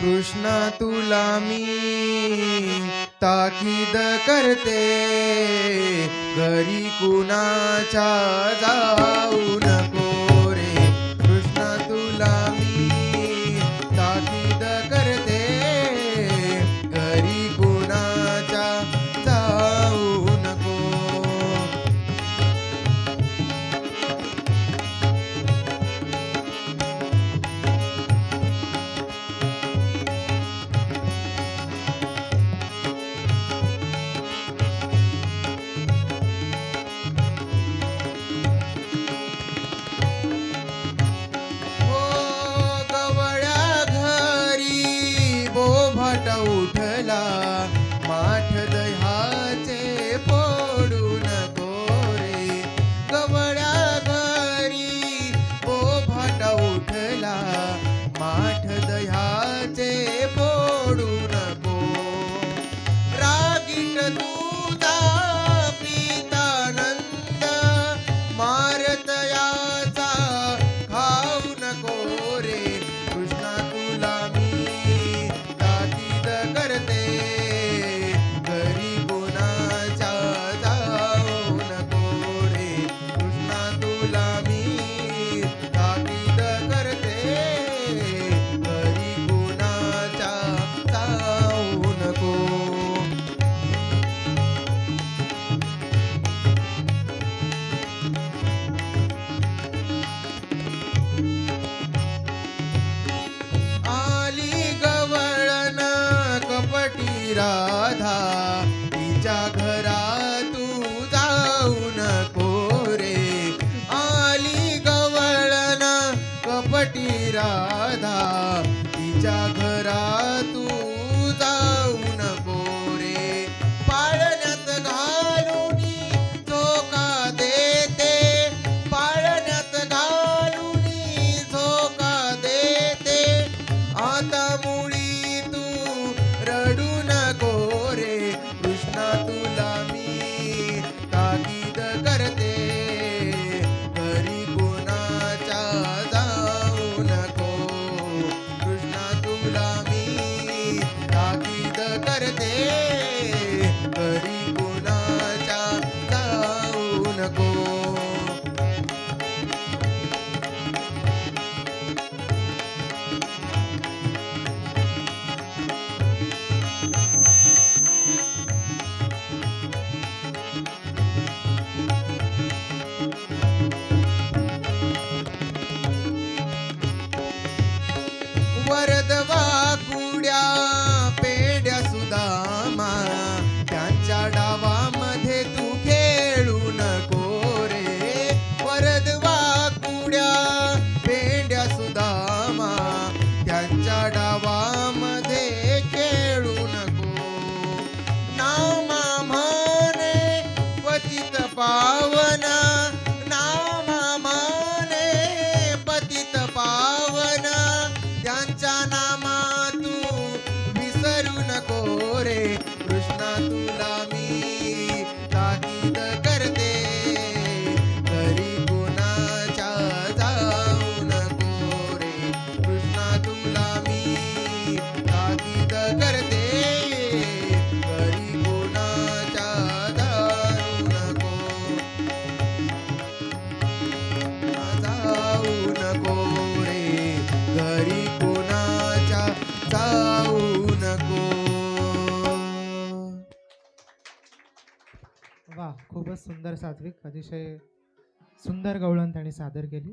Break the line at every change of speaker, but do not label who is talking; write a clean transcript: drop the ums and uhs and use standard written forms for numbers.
कृष्णा तुला मी ताकीद करते, घरी कुणाच्या जाऊ नको रे. कृष्णा तुला मी ताकीद करते, घरी कुणाच्या जाऊ नको. उठला माठ दह्याचे फोडू नको रे. गवळ्या घरी बोभाट उठला माठ दह्याचे फोडू नको. रागीट तुझा प्रीतानंद मारत याचा खाऊ नको रे. कृष्णा तुला मी करते, घरी कोणाच्या जाऊ नको रे. कृष्णा तुला मी ताकीद करते, घरी कोणाच्या जाऊ नको. राधा तिच्या घरा तू जाऊ नको रे. आली गवळण कपटी राधा तिच्या घरा तू जाऊ नको रे. पाळण्यात घालून झोका देते, पाळण्यात घालून झोका देते. आता मुळी तू रडू नको रे. कृष्णा तुला मी ताकीद करते, घरी कोणाच्या जाऊ नको. कृष्णा तुला मी ताकीद करते, घरी कोणाच्या जाऊ नको. वरदवा कुड्या पेड्या सुदामा त्यांच्या डावामध्ये तू खेळू नको रे. वरदवा कुड्या पेड्या सुदामा त्यांच्या डावामध्ये खेळू नको. नाव मामाने पतित पावना, नाव मामाने पतित पावना. त्यांच्या नामा तू विसरू नको रे. कृष्णा तुला मी ताकीद करते, घरी कोणाच्या जाऊ नको रे. कृष्णा तुला मी ताकीद करते, घरी कोणाच्या जाऊ नको. जाऊ नको रे, घरी जाऊ नको.
वा, खूपच सुंदर सात्विक, अतिशय सुंदर गवळण त्यांनी सादर केली.